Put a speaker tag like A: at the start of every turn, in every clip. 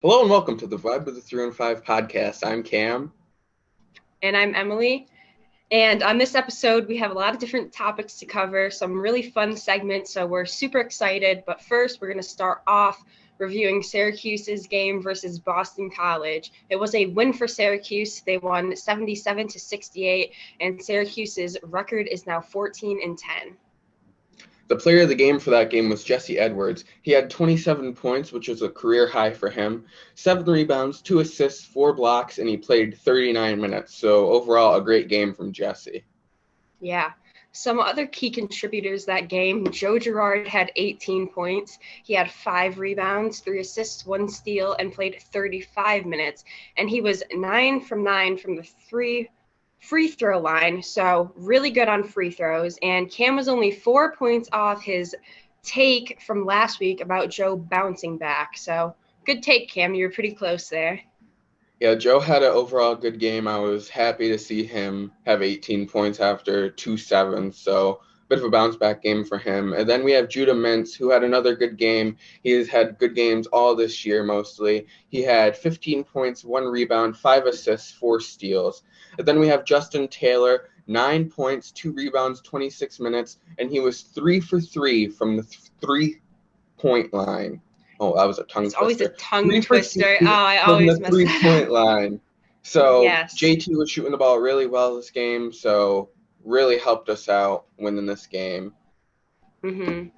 A: Hello and welcome to the Vibe of the 3 and 5 podcast. I'm Cam.
B: And I'm Emily. And on this episode, we have a lot of different topics to cover, some really fun segments. So we're super excited. But first, we're going to start off reviewing Syracuse's game versus Boston College. It was a win for Syracuse. They won 77-68, and Syracuse's record is now 14-10.
A: The player of the game for that game was Jesse Edwards. He had 27 points, which was a career high for him, 7 rebounds, 2 assists, 4 blocks, and he played 39 minutes. So overall, a great game from Jesse.
B: Yeah. Some other key contributors that game, Joe Girard had 18 points. He had 5 rebounds, 3 assists, 1 steal, and played 35 minutes. And he was 9 from 9 from the free throw line, so really good on free throws. And Cam was only 4 points off his take from last week about Joe bouncing back. So good take, Cam. You were pretty close there.
A: Yeah, Joe had an overall good game. I was happy to see him have 18 points after 2 sevens. So bit of a bounce back game for him. And then we have Judah Mintz, who had another good game. He has had good games all this year mostly. He had 15 points, 1 rebound, 5 assists, 4 steals. And then we have Justin Taylor, 9 points, 2 rebounds, 26 minutes, and he was 3 for 3 from the 3 point line. Oh, that was a tongue
B: It's always a
A: twister.
B: tongue
A: Three for
B: twister. Oh,
A: three
B: I
A: from
B: always
A: the
B: mess
A: three
B: that
A: point
B: up.
A: line. So
B: Yes.
A: JT was shooting the ball really well this game, so really helped us out winning this game.
B: Mm-hmm.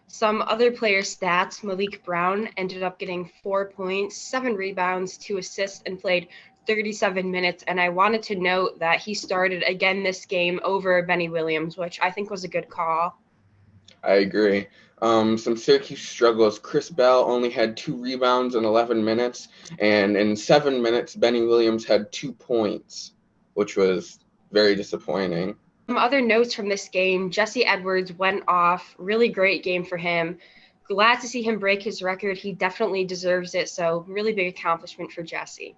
B: Some other player stats, Malik Brown ended up getting 4 points, 7 rebounds, 2 assists, and played 37 minutes. And I wanted to note that he started again this game over Benny Williams, which I think was a good call.
A: I agree. Some Syracuse struggles. Chris Bell only had 2 rebounds in 11 minutes, and in 7 minutes, Benny Williams had 2 points, which was very disappointing.
B: Some other notes from this game, Jesse Edwards went off. Really great game for him. Glad to see him break his record. He definitely deserves it. So, really big accomplishment for Jesse.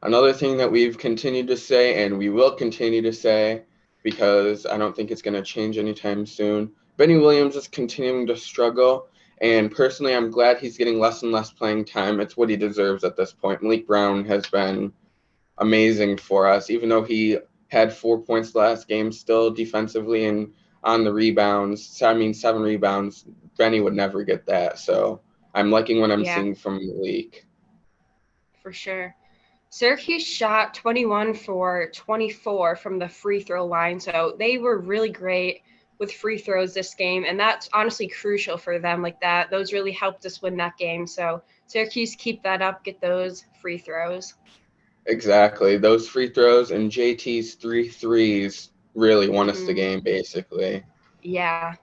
A: Another thing that we've continued to say, and we will continue to say, because I don't think it's going to change anytime soon, Benny Williams is continuing to struggle, and personally, I'm glad he's getting less and less playing time. It's what he deserves at this point. Malik Brown has been amazing for us, even though he had 4 points last game, still defensively and on the rebounds. So, I mean, 7 rebounds. Benny would never get that, so I'm liking what I'm
B: Yeah,
A: seeing from Malik.
B: for sure. Syracuse shot 21 for 24 from the free throw line, so they were really great with free throws this game, and that's honestly crucial for them. Like that, those really helped us win that game. So Syracuse, keep that up, get those free throws.
A: Exactly. Those free throws and JT's 3 threes really won us the
B: Mm-hmm.
A: game, basically.
B: Yeah.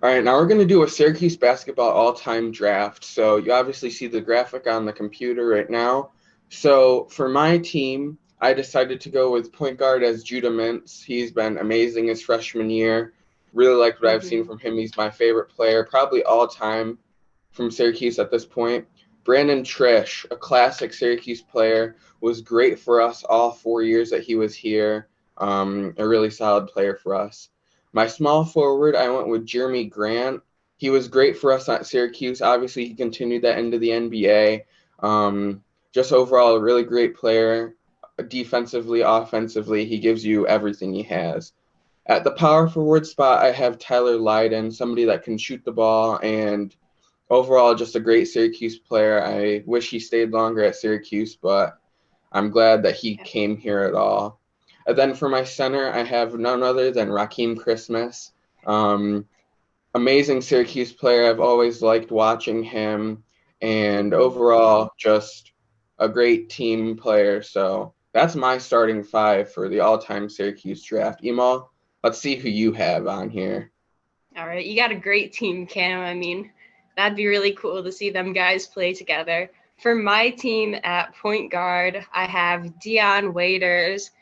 A: All right, now we're going to do a Syracuse basketball all-time draft. So you obviously see the graphic on the computer right now. So for my team, I decided to go with point guard as Judah Mintz. He's been amazing his freshman year. Really liked what I've seen
B: Mm-hmm.
A: from him. He's my favorite player, probably all time from Syracuse at this point. Brandon Trish, a classic Syracuse player, was great for us all 4 years that he was here. A really solid player for us. My small forward, I went with Jeremy Grant. He was great for us at Syracuse. Obviously, he continued that into the NBA. Just overall, a really great player. Defensively, offensively, he gives you everything he has. At the power forward spot, I have Tyler Lydon, somebody that can shoot the ball and overall just a great Syracuse player. I wish he stayed longer at Syracuse, but I'm glad that he came here at all. And then for my center, I have none other than Raheem Christmas. Um, Amazing Syracuse player. I've always liked watching him, and
B: Mm-hmm.
A: overall, just a great team player. So that's my starting five for the all-time Syracuse draft. Emal, let's see who you have on here.
B: All right, you got a great team, Cam. I mean, that'd be really cool to see them guys play together. For my team at point guard, I have Dion Waiters.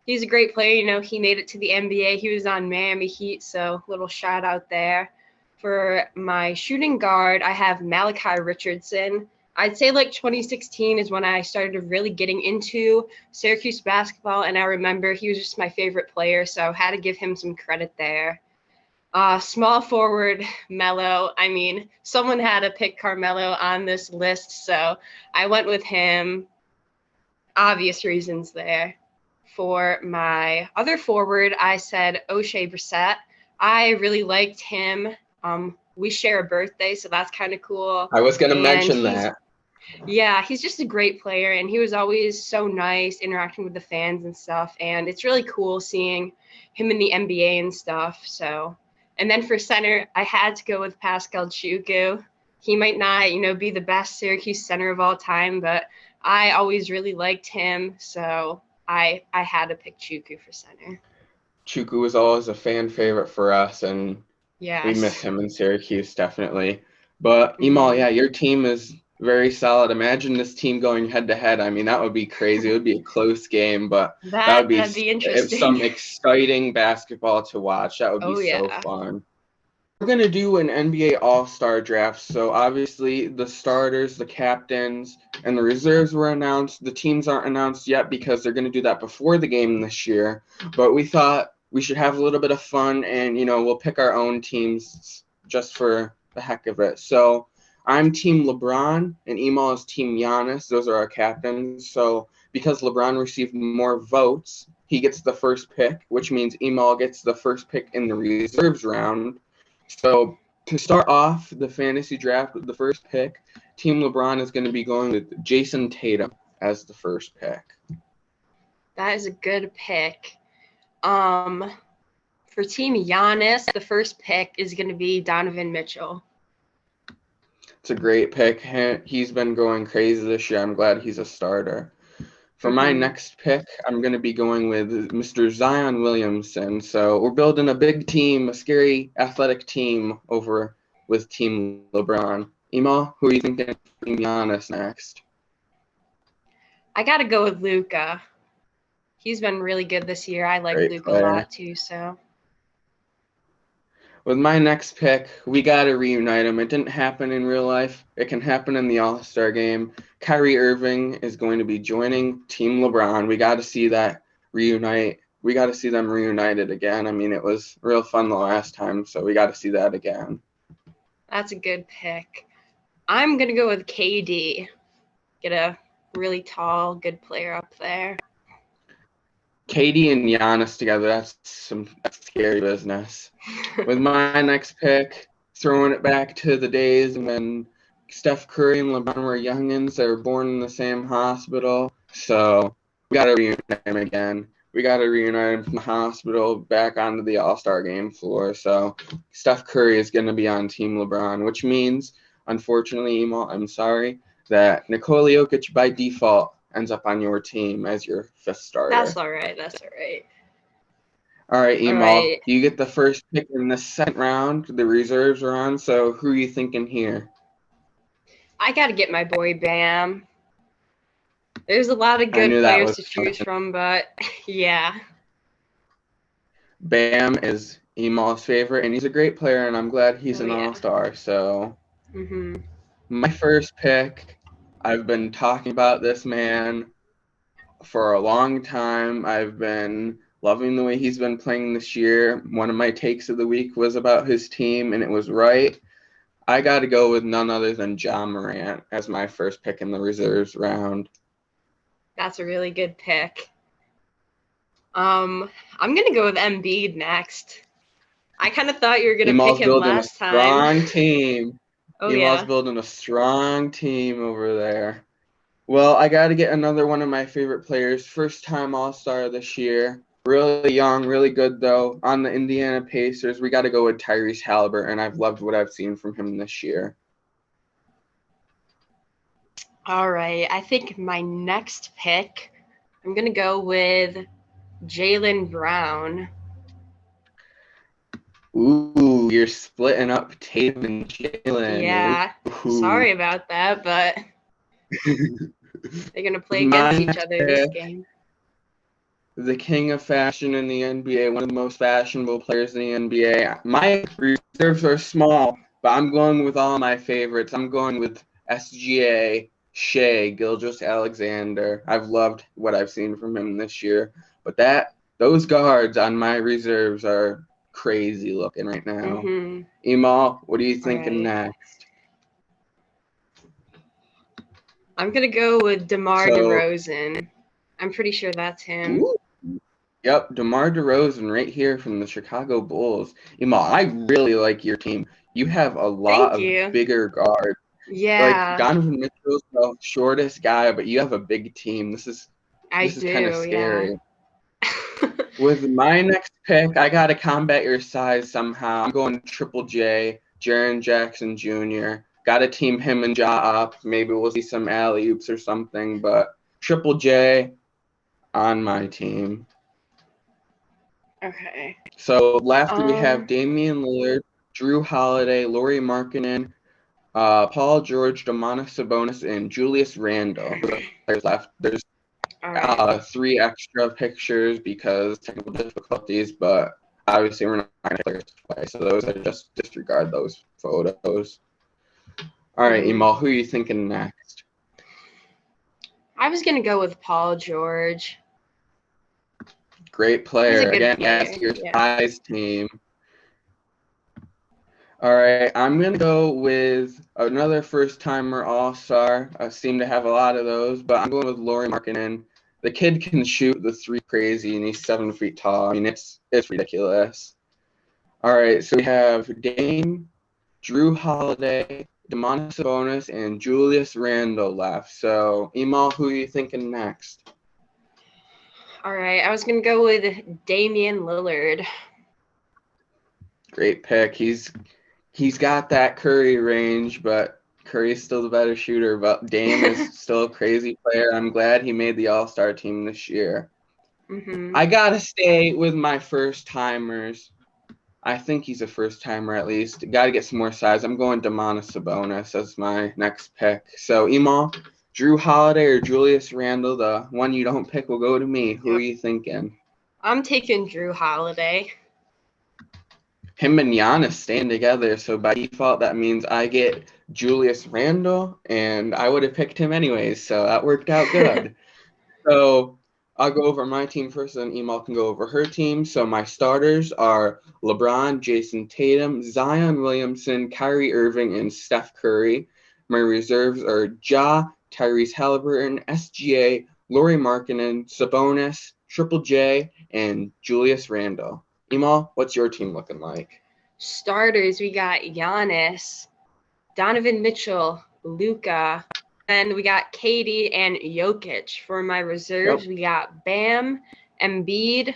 B: He's a great player. You know, he made it to the NBA. He was on Miami Heat, so little shout out there. For my shooting guard, I have Malachi Richardson. I'd say like 2016 is when I started really getting into Syracuse basketball, and I remember he was just my favorite player, so I had to give him some credit there. Small forward, Melo. I mean, someone had to pick Carmelo on this list, so I went with him. Obvious reasons there. For my other forward, I said O'Shea Brissett. I really liked him. We share a birthday, so that's kind of cool.
A: I was going to
B: And
A: mention that.
B: yeah, he's just a great player, and he was always so nice interacting with the fans and stuff. And it's really cool seeing him in the NBA and stuff. So, and then for center, I had to go with Pascal Chukwu. He might not, be the best Syracuse center of all time, but I always really liked him. So I had to pick Chukwu for center.
A: Chukwu was always a fan favorite for us, and we miss
B: Yes.
A: him in Syracuse, definitely. But Emal,
B: Mm-hmm.
A: yeah, your team is very solid. Imagine this team going head to head. I mean, that would be crazy. It would be a close game, but that would be
B: That'd be
A: some
B: interesting.
A: exciting basketball to watch. That would be
B: Oh
A: so
B: yeah.
A: fun. We're going to do an NBA All-Star draft. So obviously the starters, the captains, and the reserves were announced. The teams aren't announced yet because they're going to do that before the game this year. But we thought we should have a little bit of fun and, we'll pick our own teams just for the heck of it. So I'm Team LeBron and Emal is Team Giannis. Those are our captains. So because LeBron received more votes, he gets the first pick, which means Emal gets the first pick in the reserves round. So to start off the fantasy draft with the first pick, Team LeBron is going to be going with Jason Tatum as the first pick.
B: That is a good pick. For Team Giannis, the first pick is going to be Donovan Mitchell.
A: It's a great pick. He's been going crazy this year. I'm glad he's a starter. For my next pick, I'm going to be going with Mr. Zion Williamson. So we're building a big team, a scary athletic team over with Team LeBron. Emal, who are you thinking for Team Giannis next?
B: I got to go with Luka. He's been really good this year. I like Luka a lot too, so.
A: With my next pick, we got to reunite them. It didn't happen in real life. It can happen in the All-Star game. Kyrie Irving is going to be joining Team LeBron. We got to see that reunite. We got to see them reunited again. I mean, it was real fun the last time, so we got to see that again.
B: That's a good pick. I'm going to go with KD. Get a really tall, good player up there.
A: KD and Giannis together, that's scary business. With my next pick, throwing it back to the days when Steph Curry and LeBron were youngins. They were born in the same hospital. So we got to reunite them again. We got to reunite them from the hospital back onto the All-Star game floor. So Steph Curry is going to be on Team LeBron, which means, unfortunately, Emal, I'm sorry, that Nikola Jokic by default ends up on your team as your fifth starter.
B: That's all right.
A: All right, Emal, you get the first pick in the second round. The reserves are on, so who are you thinking here?
B: I got to get my boy Bam. There's a lot of good players to choose from, but yeah.
A: Bam is Emal's favorite, and he's a great player, and I'm glad he's an all-star. So my first pick, I've been talking about this man for a long time. I've been loving the way he's been playing this year. One of my takes of the week was about his team, and it was right. I got to go with none other than Ja Morant as my first pick in the reserves round.
B: That's a really good pick. I'm going to go with Embiid next. I kind of thought you were going to pick him last time.
A: Strong team.
B: Emal's
A: building a strong team over there. Well, I got to get another one of my favorite players. First time All-Star this year. Really young, really good, though. On the Indiana Pacers, we got to go with Tyrese Halliburton. I've loved what I've seen from him this year.
B: All right. I think my next pick, I'm going to go with Jaylen Brown.
A: Ooh, you're splitting up Tatum and Jaylen.
B: Yeah. Ooh. Sorry about that, but they're going to play against each other this game.
A: The king of fashion in the NBA, one of the most fashionable players in the NBA. My reserves are small, but I'm going with all my favorites. I'm going with SGA, Shai, Gilgeous-Alexander. I've loved what I've seen from him this year. But those guards on my reserves are crazy looking right now.
B: Mm-hmm.
A: Emal, what are you
B: All
A: thinking
B: right.
A: next?
B: I'm going to go with DeMar
A: So,
B: DeRozan. I'm pretty sure that's him.
A: ooh, yep, DeMar DeRozan right here from the Chicago Bulls. Emal, I really like your team. You have a lot
B: Thank
A: of
B: you.
A: bigger guards. Like
B: Yeah,
A: Donovan Mitchell's the shortest guy, but you have a big team. This is
B: I
A: kind of
B: do. Yeah.
A: scary. With my next pick, I got to combat your size somehow. I'm going Triple J, Jaren Jackson Jr. Got to team him and Ja up. Maybe we'll see some alley-oops or something, but Triple J on my team.
B: Okay.
A: So left we have Damian Lillard, Drew Holiday, Lauri Markkanen, Paul George, Domantas Sabonis, and Julius Randle. There's left. There's
B: All right.
A: 3 extra pictures because technical difficulties, but obviously we're not going to players to play, so those I just disregard those photos. All right, Emal, who are you thinking next?
B: I was going to go with Paul George.
A: Great player. Again, yes, your size team. All right, I'm going to go with another first-timer all-star. I seem to have a lot of those, but I'm going with Lauri Markkanen. The kid can shoot the 3 crazy, and he's 7 feet tall. I mean, it's ridiculous. All right, so we have Dame, Drew Holiday, Domantas Sabonis, and Julius Randle left. So, Emal, who are you thinking next?
B: All right, I was going to go with Damian Lillard.
A: Great pick. He's got that Curry range, but Curry's still the better shooter. But Dame is still a crazy player. I'm glad he made the All-Star team this year.
B: Mm-hmm.
A: I got to stay with my first-timers. I think he's a first-timer at least. Got to get some more size. I'm going Domantas Sabonis as my next pick. So, Emal, Drew Holiday or Julius Randle, the one you don't pick will go to me. Who are you thinking?
B: I'm taking Drew Holiday.
A: Him and Giannis staying together, so by default that means I get Julius Randle, and I would have picked him anyways, so that worked out good. So I'll go over my team first, and Emal can go over her team. So my starters are LeBron, Jason Tatum, Zion Williamson, Kyrie Irving, and Steph Curry. My reserves are Ja, Tyrese Halliburton, SGA, Lauri Markkanen, Sabonis, Triple J, and Julius Randle. Emal, what's your team looking like?
B: Starters, we got Giannis, Donovan Mitchell, Luka, then we got Katie and Jokic. For my reserves, we got Bam, Embiid,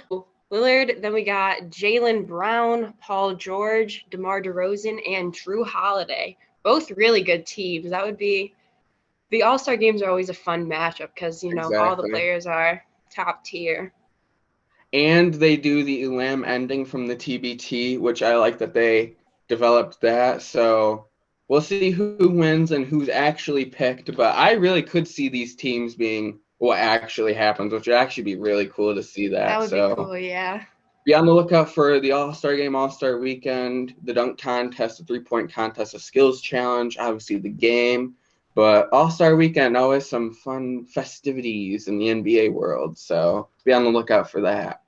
B: Lillard. Then we got Jaylen Brown, Paul George, DeMar DeRozan, and Drew Holiday. Both really good teams. That would be – the All-Star games are always a fun matchup because, all the players are top tier.
A: And they do the Elam ending from the TBT, which I like that they developed that. So we'll see who wins and who's actually picked. But I really could see these teams being what actually happens, which would actually be really cool to see that.
B: That would be cool, yeah.
A: Be on the lookout for the All-Star Game, All-Star Weekend, the dunk contest, the three-point contest, the skills challenge, obviously the game. But All-Star Weekend, always some fun festivities in the NBA world. So be on the lookout for that.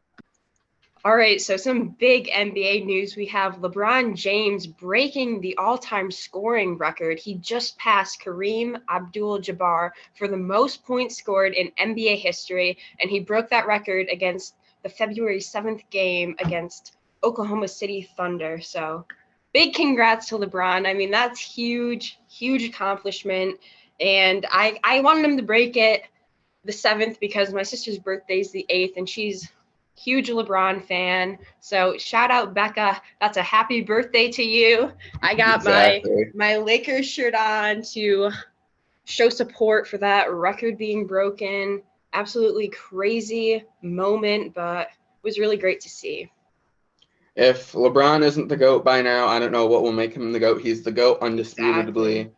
B: All right, so some big NBA news. We have LeBron James breaking the all-time scoring record. He just passed Kareem Abdul-Jabbar for the most points scored in NBA history, and he broke that record against the February 7th game against Oklahoma City Thunder. So big congrats to LeBron. I mean, that's huge, huge accomplishment, and I wanted him to break it the 7th because my sister's birthday is the 8th, and she's huge LeBron fan. So shout out Becca. That's a happy birthday to you. I got my Lakers shirt on to show support for that record being broken. Absolutely crazy moment, but it was really great to see.
A: If LeBron isn't the GOAT by now, I don't know what will make him the GOAT. He's the GOAT undisputably. Exactly.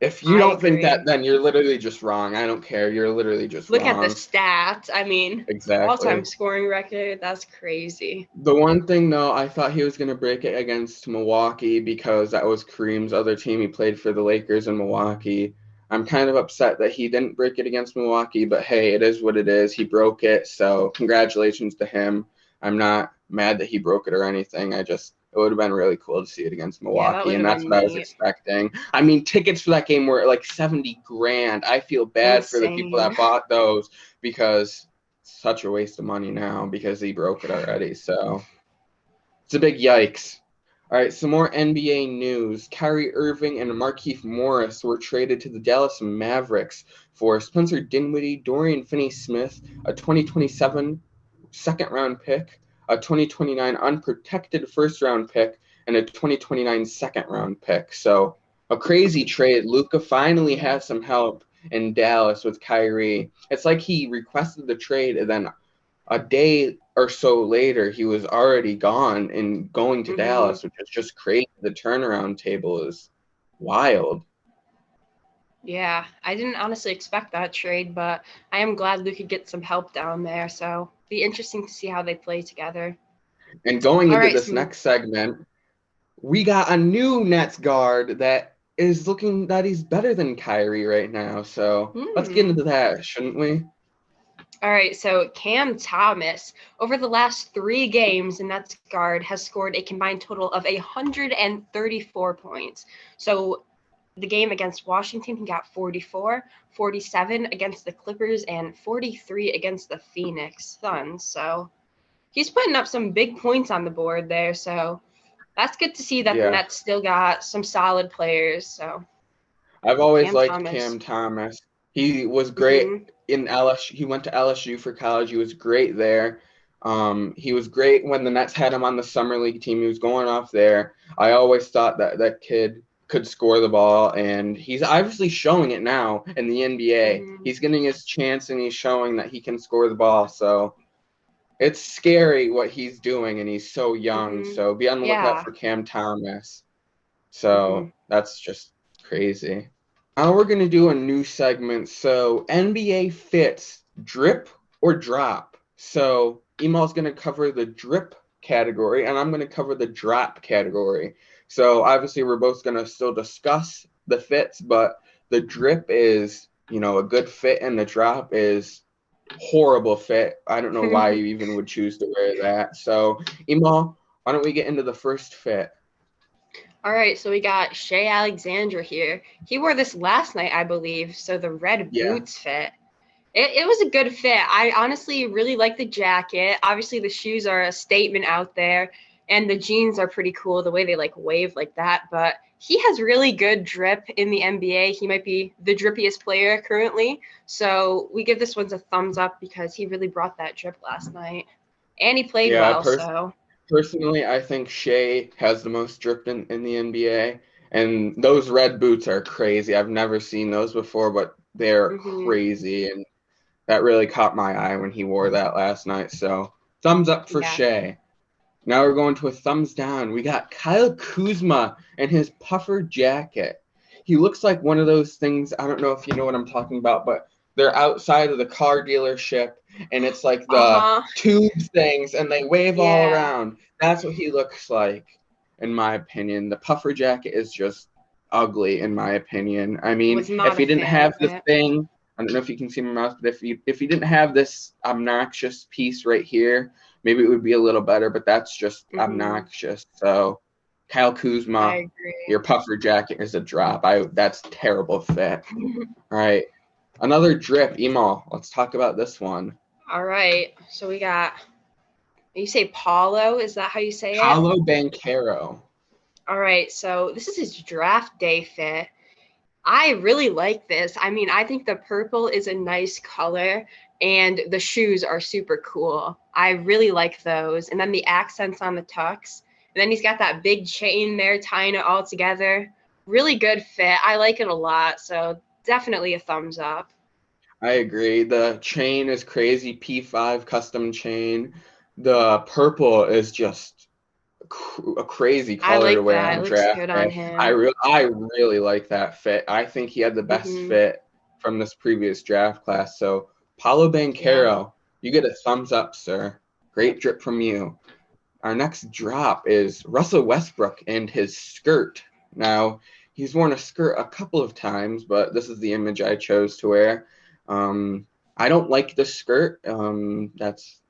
A: If you don't think that, then you're literally just wrong. I don't care. You're literally just
B: wrong.
A: Look
B: at the stats. I mean,
A: exactly.
B: All-time scoring record. That's crazy.
A: The one thing, though, I thought he was going to break it against Milwaukee because that was Kareem's other team. He played for the Lakers in Milwaukee. I'm kind of upset that he didn't break it against Milwaukee, but hey, it is what it is. He broke it, so congratulations to him. I'm not mad that he broke it or anything. It would have been really cool to see it against
B: Yeah, that
A: Milwaukee,
B: would
A: and
B: have
A: that's
B: been
A: what I was
B: neat.
A: expecting. I mean, tickets for that game were like 70 grand. I feel bad for the people
B: Insane.
A: that bought those because it's such a waste of money now because he broke it already. So it's a big yikes. All right, some more NBA news. Kyrie Irving and Markieff Morris were traded to the Dallas Mavericks for Spencer Dinwiddie, Dorian Finney-Smith, a 2027 second-round pick, a 2029 unprotected first-round pick, and a 2029 second-round pick. So a crazy trade. Luka finally has some help in Dallas with Kyrie. It's like he requested the trade and then a day or so later, he was already gone and going to Dallas, which is just crazy. The turnaround table is wild.
B: Yeah, I didn't honestly expect that trade, but I am glad Luke could get some help down there. So be interesting to see how they play together.
A: And going
B: All
A: into
B: right,
A: this
B: so
A: next segment, we got a new Nets guard that is looking that he's better than Kyrie right now. So let's get into that, shouldn't we?
B: All right, so Cam Thomas, over the last 3 games, the Nets guard has scored a combined total of 134 points. So the game against Washington, he got 44, 47 against the Clippers, and 43 against the Phoenix Suns. So he's putting up some big points on the board there. So that's good to see that the
A: Yeah.
B: Nets still got some solid players. So
A: I've always
B: Cam
A: liked
B: Thomas.
A: Cam Thomas. He was great in LSU. He went to LSU for college. He was great there. He was great when the Nets had him on the summer league team. He was going off there. I always thought that that kid could score the ball, and he's obviously showing it now in the NBA. He's getting his chance, and he's showing that he can score the ball. So it's scary what he's doing, and he's so young. So be on the lookout for Cam Thomas. So that's just crazy. Now we're going to do a new segment. So NBA fits, drip or drop. So Emal's going to cover the drip category, and I'm going to cover the drop category. So obviously we're both going to still discuss the fits, but the drip is, a good fit, and the drop is horrible fit. I don't know why you even would choose to wear that. So Emal, why don't we get into the first fit?
B: All right, so we got Shea Alexander here. He wore this last night, I believe. So the red boots fit. It was a good fit. I honestly really like the jacket. Obviously, the shoes are a statement out there, and the jeans are pretty cool, the way they wave like that. But he has really good drip in the NBA. He might be the drippiest player currently. So we give this one a thumbs up because he really brought that drip last night. And he played well, so.
A: Personally, I think Shea has the most drip in the NBA, and those red boots are crazy. I've never seen those before, but they're crazy, and that really caught my eye when he wore that last night. So thumbs up for Shea. Now we're going to a thumbs down. We got Kyle Kuzma and his puffer jacket. He looks like one of those things, I don't know if you know what I'm talking about, but they're outside of the car dealership, and it's like the tube things, and they wave all around. That's what he looks like, in my opinion. The puffer jacket is just ugly, in my opinion. I mean, if he didn't have this thing, I don't know if you can see my mouse, but if he didn't have this obnoxious piece right here, maybe it would be a little better, but that's just obnoxious. So, Kyle Kuzma, your puffer jacket is a drop. That's terrible fit. All right. Another drip, Emal. Let's talk about this one.
B: All right. So we got, you say Paulo? Is that how you say it?
A: Paolo Banchero.
B: All right. So this is his draft day fit. I really like this. I mean, I think the purple is a nice color, and the shoes are super cool. I really like those. And then the accents on the tux. And then he's got that big chain there tying it all together. Really good fit. I like it a lot. So definitely a thumbs up.
A: I agree. The chain is crazy. P5 custom chain. The purple is just a crazy color to wear on draft day. I really like that fit. I think he had the best fit from this previous draft class. So Paolo Banchero, you get a thumbs up, sir. Great drip from you. Our next drop is Russell Westbrook and his skirt. Now, he's worn a skirt a couple of times, but this is the image I chose to wear. I don't like the skirt. That's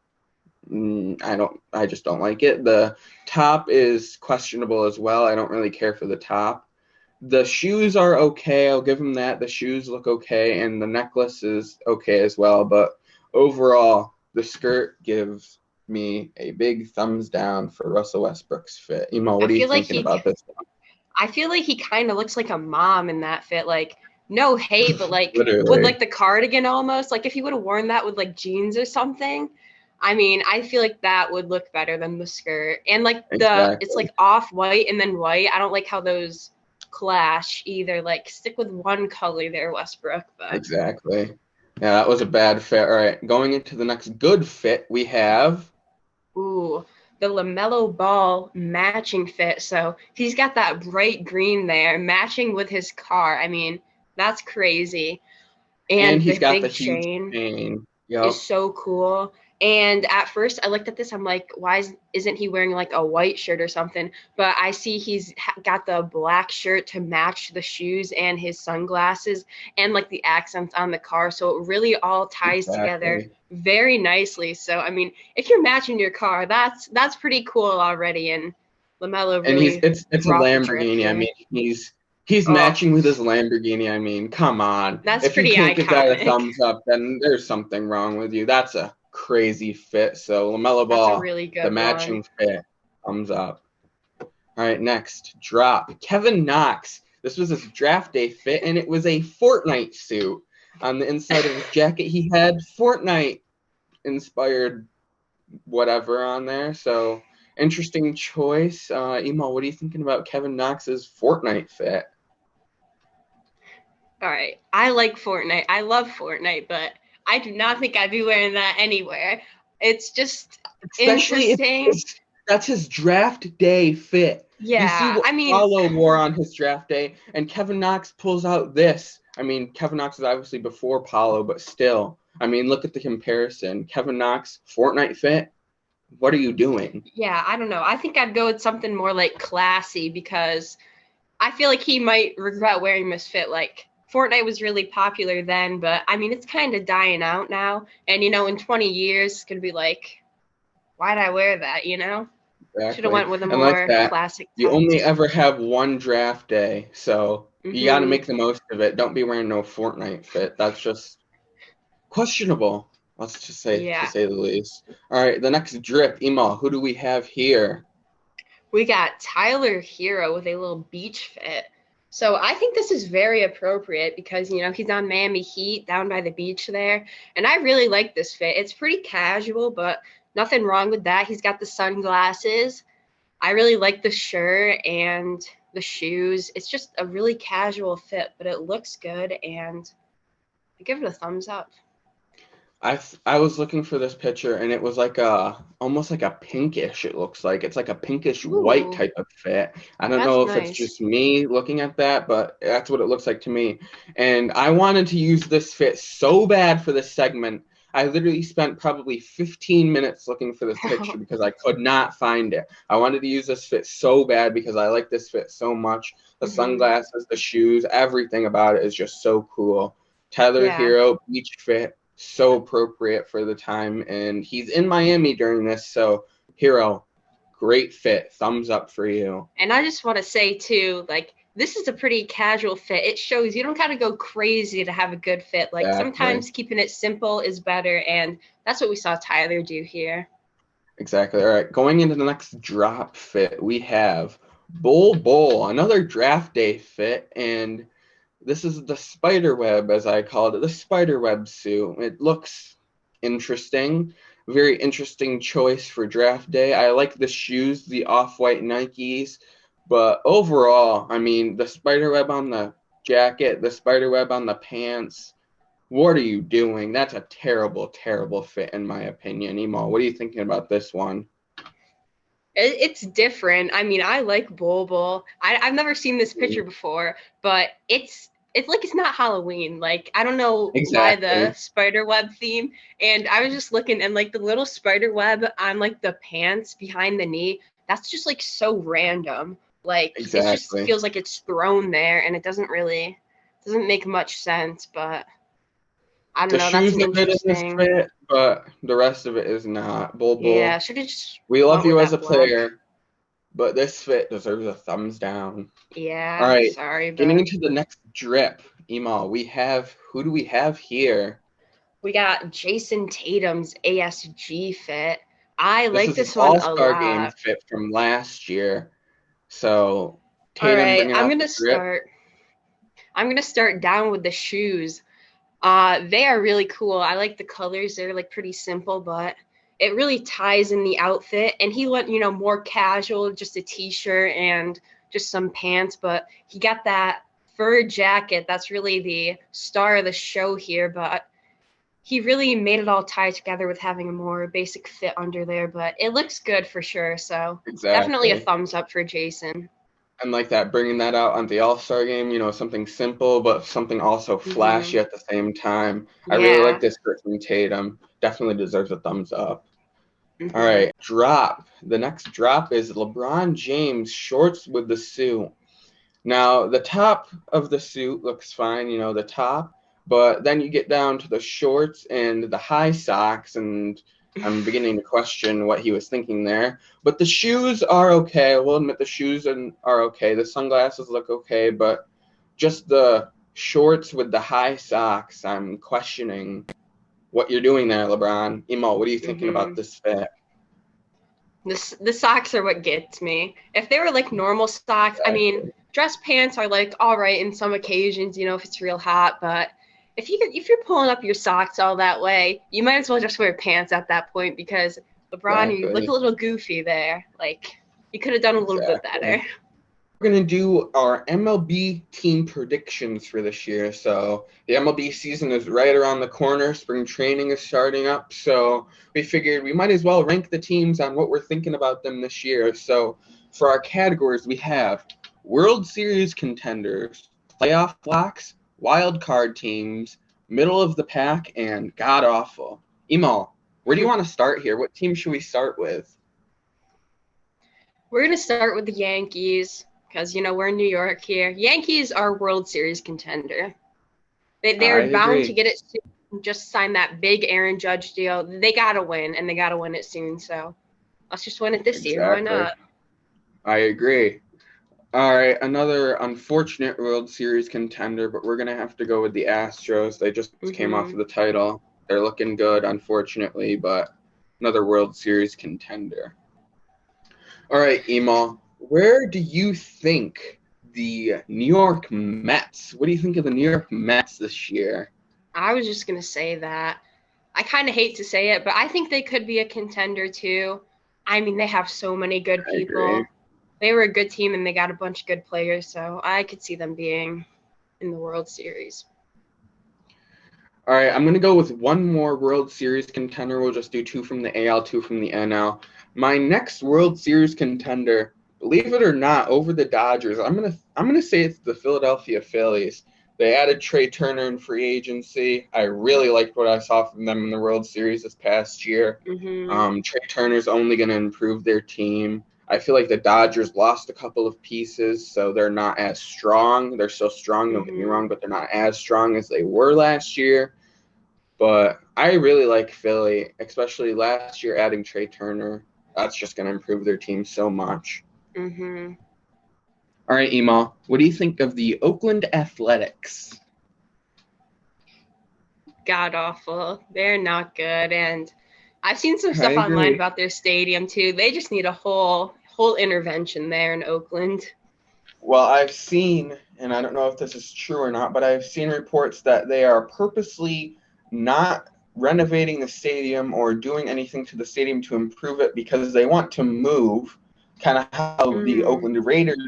A: I just don't like it. The top is questionable as well. I don't really care for the top. The shoes are okay. I'll give him that. The shoes look okay, and the necklace is okay as well. But overall, the skirt gives me a big thumbs down for Russell Westbrook's fit. Emo,
B: I
A: what are you
B: feel like
A: thinking
B: he
A: about this one?
B: I feel like he kind of looks like a mom in that fit. Like, no hate, but like with
A: Literally.
B: like the cardigan almost. Like if he would have worn that with like jeans or something, I mean, I feel like that would look better than the skirt. And like it's
A: Exactly.
B: like off white and then white. I don't like how those clash either. Like stick with one color there, Westbrook. But
A: Exactly. Yeah, that was a bad fit. All right, going into the next good fit, we have.
B: ooh, the LaMelo Ball matching fit. So he's got that bright green there, matching with his car. I mean, that's crazy.
A: And
B: And
A: he's
B: the
A: got the
B: big
A: huge
B: chain
A: chain.
B: is
A: Yep.
B: so cool. And at first, I looked at this. I'm like, why isn't he wearing like a white shirt or something? But I see he's got the black shirt to match the shoes and his sunglasses and like the accents on the car. So it really all ties together
A: Exactly.
B: very nicely. So I mean, if you're matching your car, that's pretty cool already. And Lamelo
A: And
B: really
A: it's a
B: brought the trip
A: Lamborghini. I
B: here.
A: mean, he's
B: Oh,
A: matching with his Lamborghini. I mean, come on.
B: that's
A: If you
B: pretty
A: can't give that a
B: iconic.
A: thumbs up, then there's something wrong with you. That's a crazy fit. So LaMelo
B: That's a
A: Ball,
B: really
A: the
B: good one.
A: matching fit, thumbs up. All right, next drop. Kevin Knox. This was his draft day fit, and it was a Fortnite suit. On the inside of his jacket, he had Fortnite inspired whatever on there. So interesting choice. Emo, what are you thinking about Kevin Knox's Fortnite fit?
B: All right. I like Fortnite. I love Fortnite, but I do not think I'd be wearing that anywhere. It's just
A: Especially if
B: interesting.
A: that's his draft day fit. You see
B: Yeah.
A: what
B: I mean,
A: Paulo wore on his draft day, and Kevin Knox pulls out this. I mean, Kevin Knox is obviously before Paulo, but still. I mean, look at the comparison. Kevin Knox, Fortnite fit. What are you doing?
B: yeah, I don't know. I think I'd go with something more like classy because I feel like he might regret wearing Misfit. Like, Fortnite was really popular then, but I mean, it's kind of dying out now. And, in 20 years, it's going to be like, why'd I wear that, Should have
A: Exactly.
B: went with a
A: And like
B: more
A: that,
B: classic
A: you only
B: touch.
A: ever have one draft day, so you got to
B: Mm-hmm.
A: make the most of it. Don't be wearing no Fortnite fit. That's just questionable. Let's just say to
B: Yeah.
A: say the least. All right, the next drip, Emo. Who do we have here?
B: We got Tyler Hero with a little beach fit. So I think this is very appropriate because, he's on Miami Heat down by the beach there. And I really like this fit. It's pretty casual, but nothing wrong with that. He's got the sunglasses. I really like the shirt and the shoes. It's just a really casual fit, but it looks good. And I give it a thumbs up.
A: I was looking for this picture and it was like a almost like a pinkish. It looks like it's like a pinkish white
B: Ooh,
A: type of fit. I don't
B: that's
A: know if it's
B: nice.
A: just me looking at that, but that's what it looks like to me. And I wanted to use this fit so bad for this segment. I literally spent probably 15 minutes looking for this picture because I could not find it. I wanted to use this fit so bad because I like this fit so much. The
B: Hmm.
A: sunglasses, the shoes, everything about it is just so cool. Tyler
B: Yeah.
A: Hero, beach fit, so appropriate for the time. And he's in Miami during this. So, Hero, great fit. Thumbs up for you.
B: And I just want to say too, like this is a pretty casual fit. It shows you don't gotta go crazy to have a good fit. Like
A: Exactly.
B: sometimes keeping it simple is better, and that's what we saw Tyler do here.
A: Exactly. All right. Going into the next drop fit, we have Bull Bull, another draft day fit. And this is the spider web, as I called it, the spider web suit. It looks interesting. Very interesting choice for draft day. I like the shoes, the off-white Nikes, but overall, I mean, the spider web on the jacket, the spider web on the pants. What are you doing? That's a terrible, terrible fit, in my opinion. Emo, what are you thinking about this one?
B: It's different. I mean, I like Bol Bol. I've never seen this picture before, but it's like it's not Halloween. Like I don't know why the
A: Exactly.
B: spider web theme. And I was just looking, and like the little spider web on like the pants behind the knee. That's just like so random. Like it just
A: Exactly.
B: feels like it's thrown there, and it doesn't make much sense. But I don't
A: The
B: know. That's
A: shoes
B: an
A: are good in this
B: interesting.
A: fit, but the rest of it is not. Bull
B: Yeah,
A: Bull,
B: should have just
A: we love
B: went with
A: you as a
B: that black.
A: player, but this fit deserves a thumbs down. All
B: Yeah,
A: right,
B: sorry,
A: getting
B: but
A: into the next drip, Emo, who do we have here?
B: we got Jason Tatum's ASG fit. I
A: This
B: like
A: is an
B: this one a
A: all-star game
B: lot.
A: fit from last year. So
B: All
A: Tatum
B: right,
A: bringing out the drip.
B: I'm gonna start down with the shoes. They are really cool. I like the colors. They're like pretty simple, but it really ties in the outfit. And he went, more casual, just a t-shirt and just some pants, but he got that fur jacket. That's really the star of the show here, but he really made it all tie together with having a more basic fit under there, but it looks good for sure. So definitely a
A: Exactly.
B: thumbs up for Jason.
A: And like that, bringing that out on the All-Star game, something simple, but something also
B: Hmm.
A: flashy at the same time. I really like
B: Yeah.
A: this fit from Tatum. Definitely deserves a thumbs up. All
B: Hmm.
A: right, drop. The next drop is LeBron James shorts with the suit. Now, the top of the suit looks fine, the top, but then you get down to the shorts and the high socks, and I'm beginning to question what he was thinking there. But the shoes are okay. I will admit the shoes are okay. The sunglasses look okay, but just the shorts with the high socks, I'm questioning what you're doing there, LeBron. Emo, what are you thinking about
B: Hmm.
A: this fit?
B: The socks are what gets me. If they were like normal socks, I mean,
A: Exactly.
B: dress pants are like all right in some occasions, if it's real hot. But if you're pulling up your socks all that way, you might as well just wear pants at that point because LeBron, you look a
A: Exactly.
B: little goofy there. Like you could have done a little bit better.
A: Exactly. We're going to do our MLB team predictions for this year. So the MLB season is right around the corner. Spring training is starting up. So we figured we might as well rank the teams on what we're thinking about them this year. So for our categories, we have World Series contenders, playoff blocks, wild card teams, middle of the pack, and god awful. Emal, where do you want to start here? What team should we start with?
B: We're gonna start with the Yankees because we're in New York here. Yankees are World Series contender.
A: I
B: They're bound to
A: agree.
B: get it soon. Just sign that big Aaron Judge deal. They gotta win, and they gotta win it soon. So let's just win it this year. Why
A: Exactly.
B: not?
A: I agree. All right, another unfortunate World Series contender, but we're gonna have to go with the Astros. They just came off
B: Hmm.
A: of the title. They're looking good, unfortunately, but another World Series contender. All right, Ema, where do you think the New York Mets? What do you think of the New York Mets this year?
B: I was just gonna say that. I kind of hate to say it, but I think they could be a contender too. I mean, they have so many good
A: I agree.
B: people. They were a good team, and they got a bunch of good players. So I could see them being in the World Series.
A: All right, I'm going to go with one more World Series contender. We'll just do two from the AL, two from the NL. My next World Series contender, believe it or not, over the Dodgers, I'm gonna say it's the Philadelphia Phillies. They added Trey Turner in free agency. I really liked what I saw from them in the World Series this past year.
B: Hmm.
A: Trey Turner's only going to improve their team. I feel like the Dodgers lost a couple of pieces, so they're not as strong. They're still strong, don't get me
B: Hmm.
A: wrong, but they're not as strong as they were last year. But I really like Philly, especially last year adding Trey Turner. That's just going to improve their team so much.
B: Hmm.
A: All right, Ema, what do you think of the Oakland Athletics?
B: God awful. They're not good, and I've seen some
A: I
B: stuff online
A: agree.
B: about their stadium too. They just need a whole intervention there in Oakland.
A: Well, I've seen, and I don't know if this is true or not, but I've seen reports that they are purposely not renovating the stadium or doing anything to the stadium to improve it because they want to move, kind of how the
B: Mm.
A: Oakland Raiders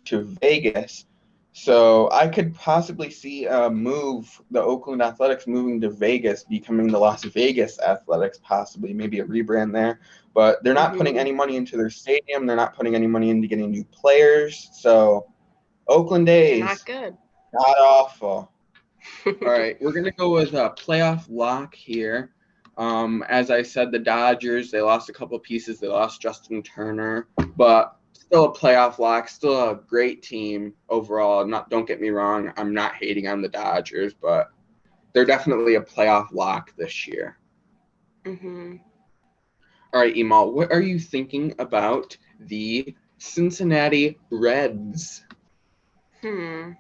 A: to Vegas. So I could possibly see the Oakland Athletics moving to Vegas, becoming the Las Vegas Athletics, possibly, maybe a rebrand there. But they're not putting
B: Hmm.
A: any money into their stadium. They're not putting any money into getting new players. So Oakland
B: They're not
A: A's,
B: good.
A: god awful. All right, we're gonna go with a playoff lock here. As I said, the Dodgers, they lost a couple pieces. They lost Justin Turner, but still a playoff lock. Still a great team overall. Not, don't get me wrong. I'm not hating on the Dodgers, but they're definitely a playoff lock this year.
B: Mm-hmm.
A: All right, Emal, what are you thinking about the Cincinnati Reds?
B: They're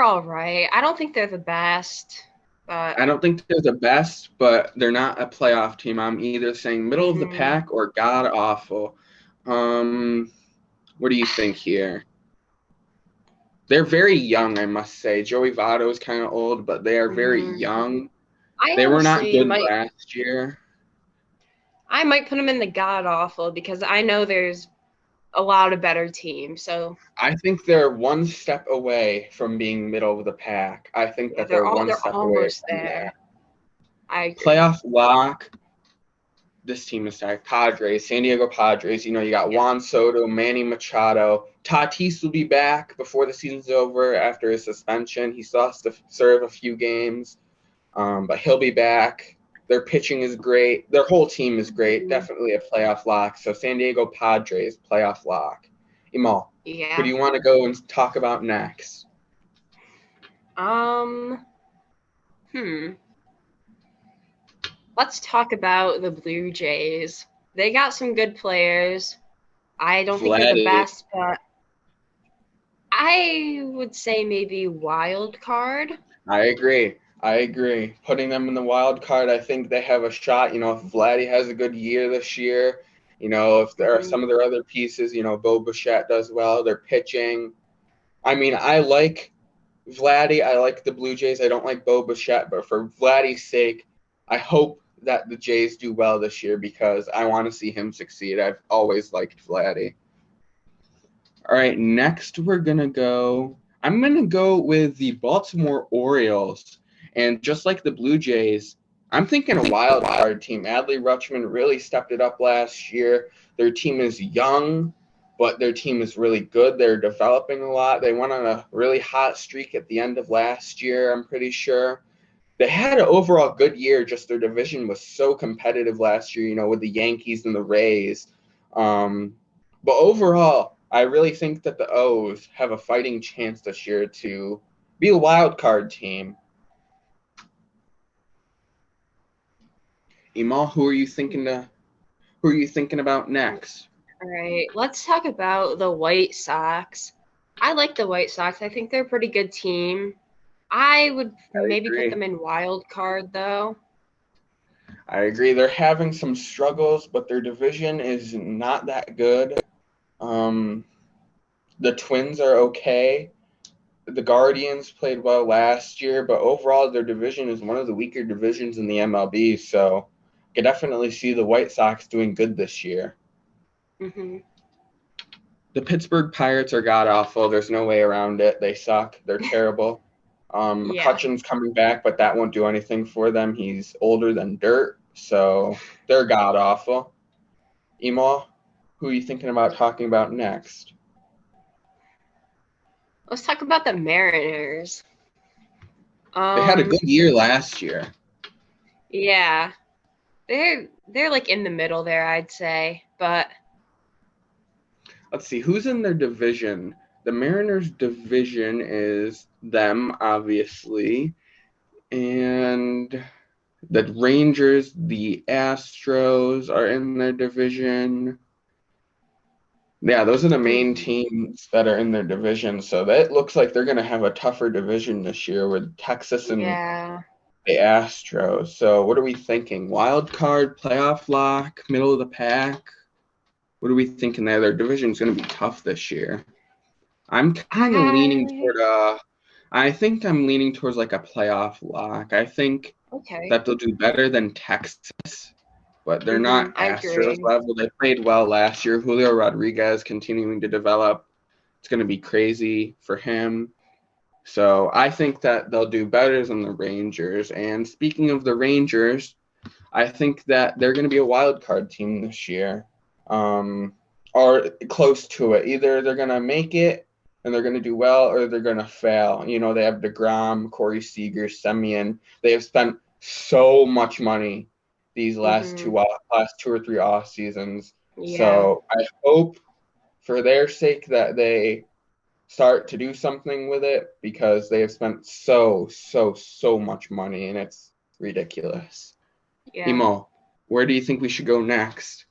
B: all right. I don't think they're the best, but
A: I don't think they're the best, but they're not a playoff team. I'm either saying middle of the pack or god awful. What do you think here? They're very young, I must say. Joey Votto is kind of old, but they are very young.
B: I
A: They were not
B: honestly
A: good last year.
B: I might put them in the god awful because I know there's a lot of better teams. So
A: I think they're one step away from being middle of the pack. I think that they're one step away
B: almost
A: from
B: there.
A: that.
B: I agree.
A: Playoff lock. This team is stacked. Padres, San Diego Padres. You got Juan Soto, Manny Machado. Tatis will be back before the season's over after his suspension. He still has to serve a few games, but he'll be back. Their pitching is great. Their whole team is great. Definitely a playoff lock. So San Diego Padres, playoff lock. Emal, who do you want to go and talk about next?
B: Let's talk about the Blue Jays. They got some good players. I don't think they're the best, but I would say maybe wild card.
A: I agree. Putting them in the wild card, I think they have a shot. If Vladdy has a good year this year, if there are some of their other pieces, Bo Bichette does well, they're pitching. I mean, I like Vladdy. I like the Blue Jays. I don't like Bo Bichette, but for Vladdy's sake, I hope that the Jays do well this year because I want to see him succeed. I've always liked Vladdy. All right, next I'm going to go with the Baltimore Orioles. And just like the Blue Jays, I'm thinking a wild card team. Adley Rutschman really stepped it up last year. Their team is young, but their team is really good. They're developing a lot. They went on a really hot streak at the end of last year, I'm pretty sure. They had an overall good year, just their division was so competitive last year, with the Yankees and the Rays. But overall, I really think that the O's have a fighting chance this year to be a wild card team. Emal, who are you thinking about next?
B: All right, let's talk about the White Sox. I like the White Sox. I think they're a pretty good team. I would maybe put them in wild card, though.
A: I agree. They're having some struggles, but their division is not that good. The Twins are okay. The Guardians played well last year, but overall their division is one of the weaker divisions in the MLB, so I could definitely see the White Sox doing good this year. The Pittsburgh Pirates are god-awful. There's no way around it. They suck. They're terrible. McCutcheon's coming back, but that won't do anything for them. He's older than dirt, so they're god-awful. Emal, who are you thinking about talking about next?
B: Let's talk about the Mariners.
A: They had a good year last year.
B: Yeah. They're like in the middle there, I'd say, but
A: let's see, who's in their division? The Mariners' division is them, obviously, and the Rangers, the Astros are in their division. Yeah, those are the main teams that are in their division. So that looks like they're going to have a tougher division this year with Texas and the Astros. So what are we thinking? Wild card, playoff lock, middle of the pack? What are we thinking there? Their division is going to be tough this year. I'm kind of leaning toward I think I'm leaning towards like a playoff lock. I think that they'll do better than Texas, but they're not Astros level. They played well last year. Julio Rodriguez continuing to develop. It's going to be crazy for him. So I think that they'll do better than the Rangers. And speaking of the Rangers, I think that they're going to be a wild card team this year, or close to it. Either they're going to make it and they're going to do well, or they're going to fail. They have DeGrom, Corey Seager, Semien. They have spent so much money these last two or three off seasons. So I hope for their sake that they start to do something with it because they have spent so much money and it's ridiculous.
B: Yeah.
A: Emo, where do you think we should go next?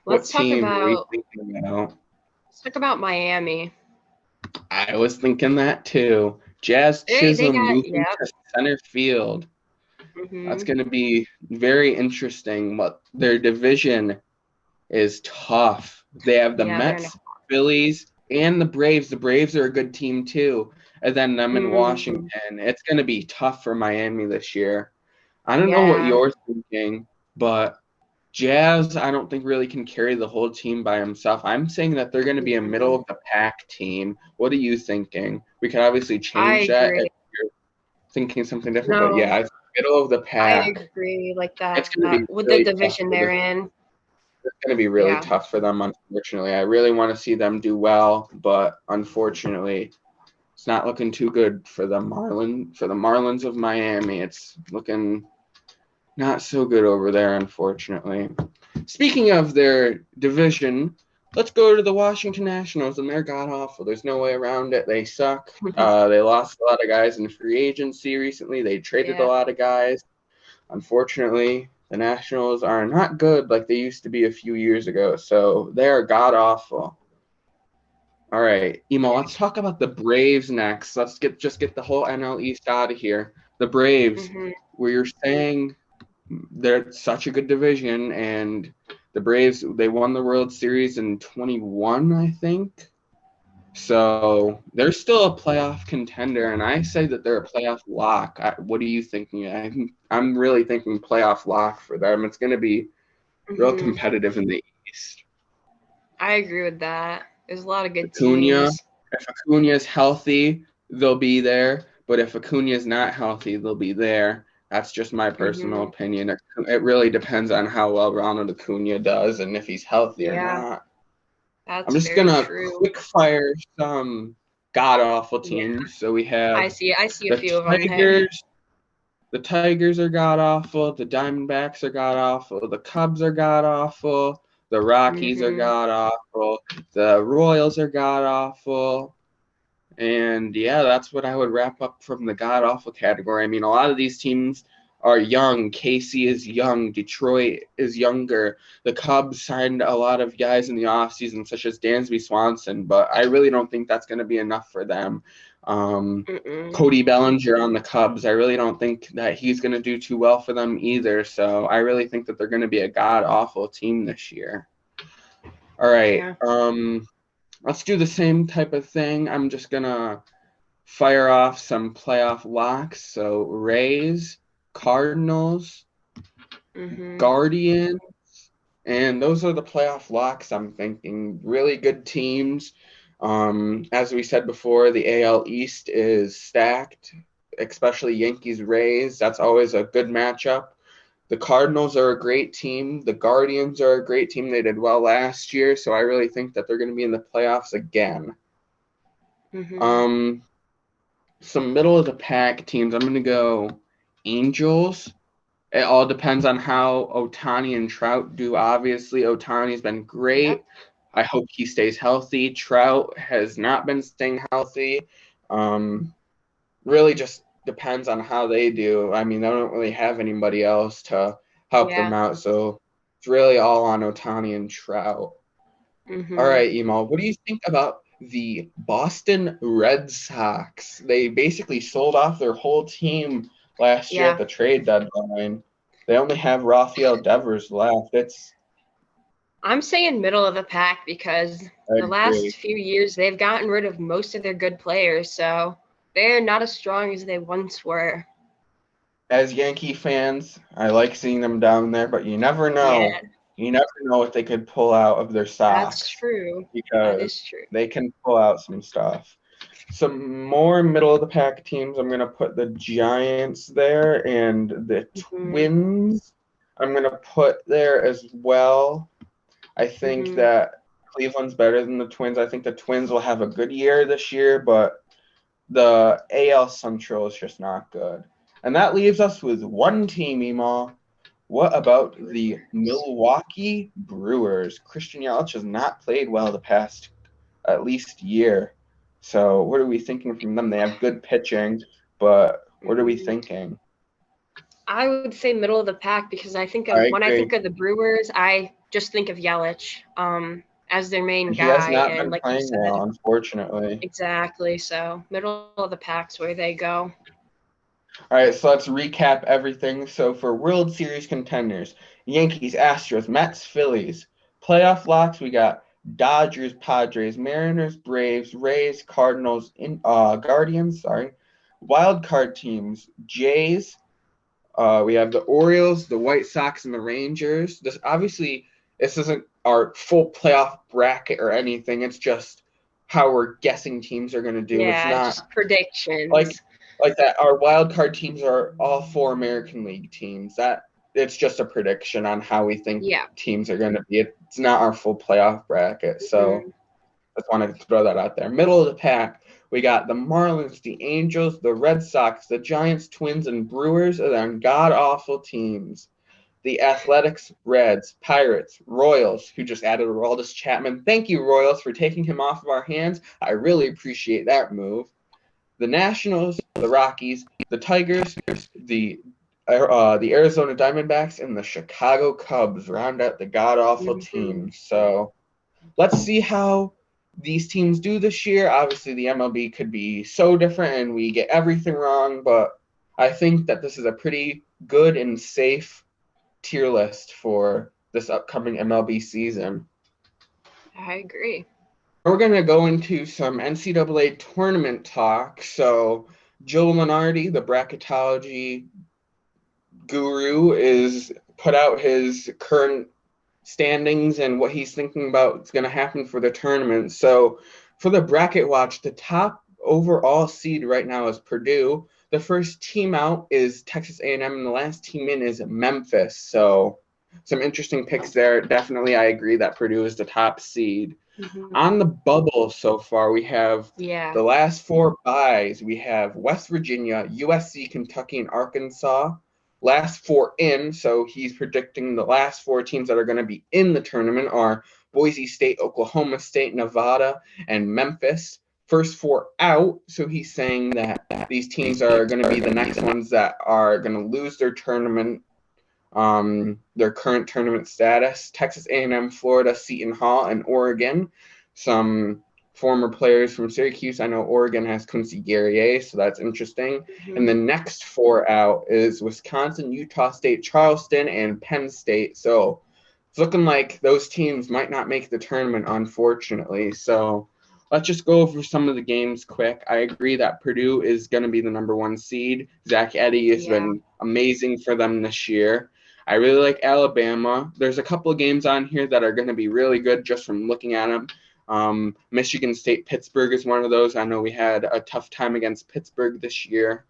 A: What
B: Let's talk
A: team are we
B: about
A: thinking about?
B: let's talk about Miami.
A: I was thinking that too. Jazz
B: They
A: Chisholm
B: got
A: moving to center field. That's
B: hmm
A: going to be very interesting. But their division is tough. They have the
B: yeah, they're in
A: Mets, Phillies, and the Braves. The Braves are a good team too. And then them in
B: hmm
A: Washington. It's going to be tough for Miami this year. I don't know what
B: yeah.
A: you're thinking, but Jazz, I don't think really can carry the whole team by himself. I'm saying that they're going to be a middle
B: Mhm.
A: of the pack team. What are you thinking? We could obviously
B: I
A: change that if
B: agree.
A: you're thinking something different, but
B: No,
A: yeah, it's middle of the
B: I
A: pack.
B: agree. Like
A: It's
B: that
A: going to be
B: with the
A: really tough
B: division
A: for
B: they're
A: this.
B: in.
A: It's going to be really
B: Yeah.
A: tough for them, unfortunately. I really want to see them do well, but unfortunately, it's not looking too good for the Marlins of Miami. It's looking not so good over there, unfortunately. Speaking of their division, let's go to the Washington Nationals, and they're god awful. There's no way around it. They suck. They lost a lot of guys in free agency recently. They traded a
B: Yeah.
A: lot of guys. Unfortunately, the Nationals are not good like they used to be a few years ago, so they are god awful. All right, Emo, let's talk about the Braves next. Let's get the whole NL East out of here. The Braves,
B: hmm
A: where you're saying they're such a good division, and the Braves, they won the World Series in 21, I think. So they're still a playoff contender, and I say that they're a playoff lock. What are you thinking? I'm really thinking playoff lock for them. It's going to be real
B: hmm
A: competitive in the East.
B: I agree with that. There's a lot of good
A: Acuna,
B: teams.
A: if Acuna is healthy, they'll be there. But if Acuna is not healthy, they'll be there. That's just my personal
B: hmm
A: opinion. It really depends on how well Ronald Acuna does and if he's healthy or
B: Yeah,
A: not. I'm
B: that's
A: just
B: very
A: gonna
B: true.
A: quick fire some god awful
B: Yeah,
A: teams. So we have
B: I see a
A: the
B: few of them there.
A: Tigers. The Tigers are god awful. The Diamondbacks are god awful. The Cubs are god awful. The Rockies are
B: hmm
A: god awful. The Royals are god awful. And yeah, that's what I would wrap up from the god awful category. I mean, a lot of these teams are young. Casey is young. Detroit is younger. The Cubs signed a lot of guys in the offseason, such as Dansby Swanson, but I really don't think that's going to be enough for them.
B: Mm-mm.
A: Cody Bellinger on the Cubs, I really don't think that he's going to do too well for them either. So I really think that they're going to be a god awful team this year. All right.
B: Yeah.
A: Let's do the same type of thing. I'm just gonna fire off some playoff locks. So Rays, Cardinals,
B: hmm
A: Guardians, and those are the playoff locks I'm thinking. Really good teams. As we said before, the AL East is stacked, especially Yankees Rays. That's always a good matchup. The Cardinals are a great team. The Guardians are a great team. They did well last year, so I really think that they're going to be in the playoffs again.
B: hmm
A: Um, some middle of the pack teams. I'm going to go Angels. It all depends on how Ohtani and Trout do. Obviously, Ohtani's been
B: Yep.
A: great. I hope he stays healthy. Trout has not been staying healthy. Um, really just depends on how they do. I mean, they don't really have anybody else to help them
B: Yeah.
A: out, so it's really all on Ohtani and Trout. All
B: hmm
A: right, Emo, what do you think about the Boston Red Sox? They basically sold off their whole team last year at
B: Yeah.
A: the trade deadline. They only have Rafael Devers left.
B: I'm saying middle of the pack because
A: I
B: the
A: agree.
B: last few years they've gotten rid of most of their good players, so they're not as strong as they once were.
A: As Yankee fans, I like seeing them down there, but you never
B: Yeah,
A: know. You never know what they could pull out of their
B: that's
A: socks
B: true. That
A: because
B: is true.
A: they can pull out some stuff. Some more middle of the pack teams, I'm going to put the Giants there and the
B: hmm
A: Twins I'm going to put there as well. I think
B: hmm
A: that Cleveland's better than the Twins. I think the Twins will have a good year this year, but the AL Central is just not good. And that leaves us with one team, Ema. What about the Milwaukee Brewers? Christian Yelich has not played well the past at least year. So what are we thinking from them? They have good pitching, but what are we
B: Mhm.
A: thinking?
B: I would say middle of the pack because I
A: I
B: think of the Brewers, I just think of Yelich as their main
A: He has
B: guy,
A: not
B: and
A: been
B: like you
A: playing
B: said,
A: well, unfortunately.
B: exactly. So middle of the pack's where they go.
A: All right, so let's recap everything. So for World Series contenders, Yankees, Astros, Mets, Phillies. Playoff locks, we got Dodgers, Padres, Mariners, Braves, Rays, Cardinals, Guardians, sorry. Wild card teams, Jays, we have the Orioles, the White Sox, and the Rangers. This isn't our full playoff bracket or anything. It's just how we're guessing teams are going to do. It's
B: Yeah,
A: not
B: just predictions.
A: like like that. Our wild card teams are all four American League teams. That it's just a prediction on how we think
B: Yeah.
A: teams are going to be. It's not our full playoff bracket. So
B: Mhm.
A: just wanted to throw that out there. Middle of the pack, we got the Marlins, the Angels, the Red Sox, the Giants, Twins, and Brewers, and then god awful teams. The Athletics, Reds, Pirates, Royals, who just added Aroldis Chapman. Thank you, Royals, for taking him off of our hands. I really appreciate that move. The Nationals, the Rockies, the Tigers, the Arizona Diamondbacks, and the Chicago Cubs round out the god awful
B: Mhm.
A: teams. So let's see how these teams do this year. Obviously, the MLB could be so different and we get everything wrong, but I think that this is a pretty good and safe tier list for this upcoming MLB season.
B: I agree.
A: We're going to go into some NCAA tournament talk. So, Joe Lunardi, the bracketology guru, is put out his current standings and what he's thinking about is going to happen for the tournament. So for the bracket watch, the top overall seed right now is Purdue. The first team out is Texas A&M, and the last team in is Memphis. So some interesting picks there. Definitely, I agree that Purdue is the top seed.
B: Mhm.
A: On the bubble so far, we have
B: Yeah.
A: the last four byes. We have West Virginia, USC, Kentucky, and Arkansas. Last four in, so he's predicting the last four teams that are going to be in the tournament are Boise State, Oklahoma State, Nevada, and Memphis. First four out, so he's saying that these teams are going to be the next ones that are going to lose their current tournament status. Texas A&M, Florida, Seton Hall, and Oregon. Some former players from Syracuse. I know Oregon has Quincy Guerrier, so that's interesting. And the
B: Mhm.
A: next four out is Wisconsin, Utah State, Charleston, and Penn State. So it's looking like those teams might not make the tournament, unfortunately. So let's just go over some of the games quick. I agree that Purdue is going to be the number one seed. Zach Edey has
B: Yeah.
A: been amazing for them this year. I really like Alabama. There's a couple of games on here that are going to be really good just from looking at them. Michigan State, Pittsburgh is one of those. I know we had a tough time against Pittsburgh this year.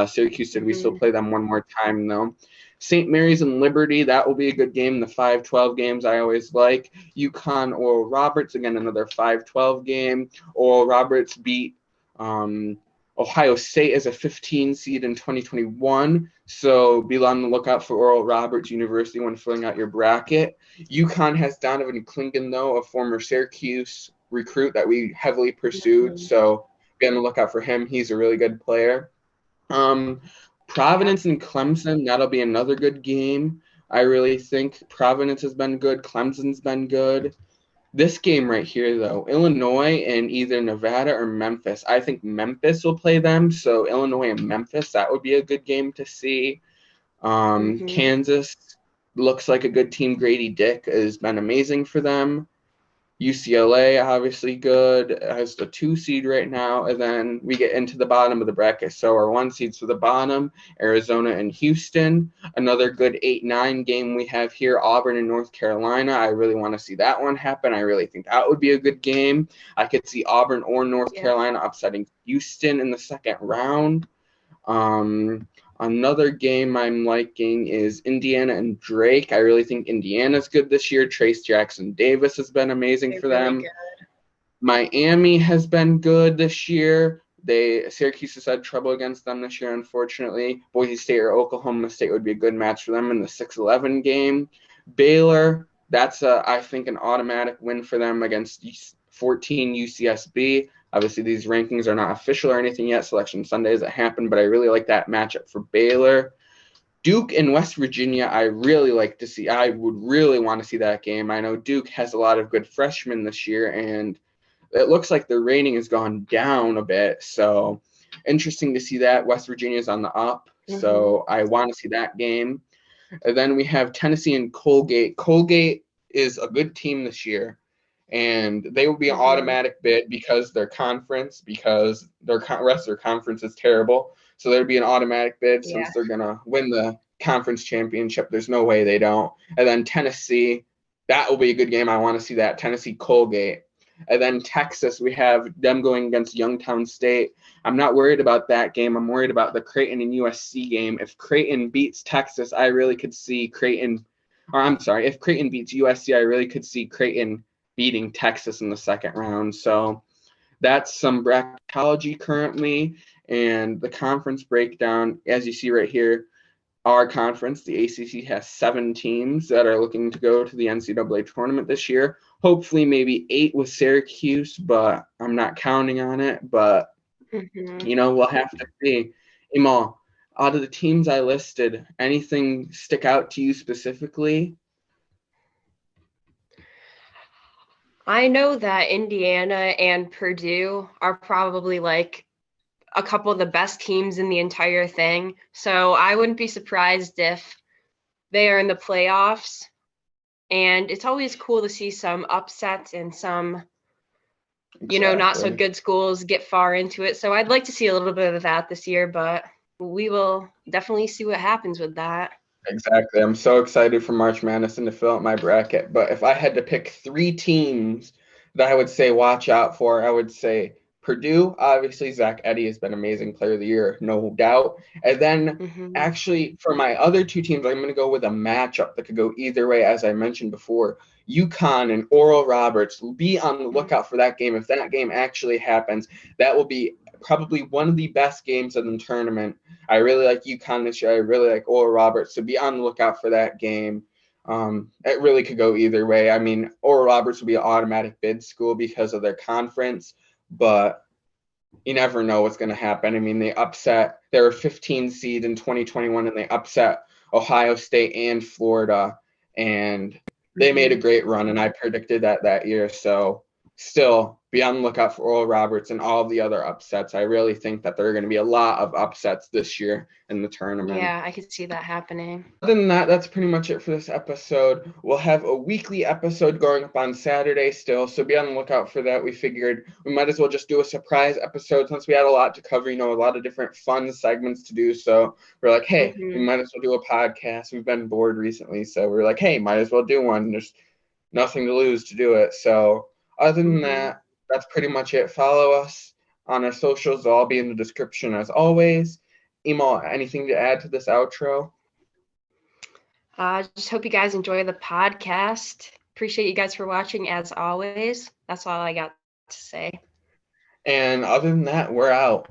A: Syracuse said we still
B: Mhm.
A: play them one more time, though. St. Mary's and Liberty, that will be a good game. The 5-12 games I always like. UConn, Oral Roberts, again, another 5-12 game. Oral Roberts beat Ohio State as a 15 seed in 2021. So be on the lookout for Oral Roberts University when filling out your bracket. UConn has Donovan Clingan, though, a former Syracuse recruit that we heavily pursued.
B: Mhm.
A: So be on the lookout for him. He's a really good player. Um,
B: Yeah.
A: Providence and Clemson, that'll be another good game. I really think Providence has been good. Clemson's been good. This game right here, though, Illinois and either Nevada or Memphis. I think Memphis will play them. So Illinois and Memphis, that would be a good game to see.
B: Mhm.
A: Kansas looks like a good team. Grady Dick has been amazing for them. UCLA, obviously good, has the 2 seed right now. And then we get into the bottom of the bracket. So our 1 seeds to the bottom, Arizona and Houston. Another good 8-9 game we have here, Auburn and North Carolina. I really want to see that one happen. I really think that would be a good game. I could see Auburn or North
B: Yeah.
A: Carolina upsetting Houston in the second round. Another game I'm liking is Indiana and Drake. I really think Indiana's good this year. Trace Jackson Davis has been amazing
B: They're
A: for
B: really
A: them.
B: good.
A: Miami has been good this year. Syracuse has had trouble against them this year, unfortunately. Boise State or Oklahoma State would be a good match for them in the 6-11 game. Baylor, that's I think an automatic win for them against 14 UCSB. Obviously, these rankings are not official or anything yet. Selection Sunday hasn't happened, but I really like that matchup for Baylor. Duke and West Virginia, I really like to see. I would really want to see that game. I know Duke has a lot of good freshmen this year, and it looks like their rating has gone down a bit. So interesting to see that. West Virginia is on the up, so I want to see that game. And then we have Tennessee and Colgate. Colgate is a good team this year, and they will be an automatic bid because their conference, because their rest of their conference is terrible. So there'd be an automatic bid since they're going to win the conference championship. There's no way they don't. And then Tennessee, that will be a good game. I want to see that. Tennessee Colgate. And then Texas, we have them going against Youngstown State. I'm not worried about that game. I'm worried about the Creighton and USC game. If Creighton beats Texas, I really could see Creighton, or I'm sorry, if Creighton beats USC, I really could see Creighton beating Texas in the second round. So that's some bracketology currently, and the conference breakdown, as you see right here, our conference, the ACC, has 7 teams that are looking to go to the NCAA tournament this year. Hopefully maybe 8 with Syracuse, but I'm not counting on it. But, we'll have to see. Emal, out of the teams I listed, anything stick out to you specifically?
B: I know that Indiana and Purdue are probably like a couple of the best teams in the entire thing. So I wouldn't be surprised if they are in the playoffs. And it's always cool to see some upsets and some, not so good schools get far into it. So I'd like to see a little bit of that this year, but we will definitely see what happens with that.
A: Exactly. I'm so excited for March Madness and to fill out my bracket. But if I had to pick 3 teams that I would say watch out for, I would say Purdue. Obviously, Zach Edey has been amazing player of the year, no doubt. And then actually for my other 2 teams, I'm going to go with a matchup that could go either way, as I mentioned before. UConn and Oral Roberts. Be on the lookout for that game. If that game actually happens, that will be probably one of the best games of the tournament. I really like UConn this year. I really like Oral Roberts. So be on the lookout for that game. It really could go either way. I mean, Oral Roberts will be an automatic bid school because of their conference, but you never know what's going to happen. I mean, they were 15 seed in 2021, and they upset Ohio State and Florida, and they made a great run, and I predicted that year. So still be on the lookout for Oral Roberts and all of the other upsets. I really think that there are going to be a lot of upsets this year in the tournament.
B: Yeah, I could see that happening.
A: Other than that, that's pretty much it for this episode. We'll have a weekly episode going up on Saturday still, so be on the lookout for that. We figured we might as well just do a surprise episode since we had a lot to cover, a lot of different fun segments to do. So we're like, hey, we might as well do a podcast. We've been bored recently, so we're like, hey, might as well do one. There's nothing to lose to do it. So other than that, that's pretty much it. Follow us on our socials. They'll all be in the description as always. Emal, anything to add to this outro?
B: Just hope you guys enjoy the podcast. Appreciate you guys for watching as always. That's all I got to say.
A: And other than that, we're out.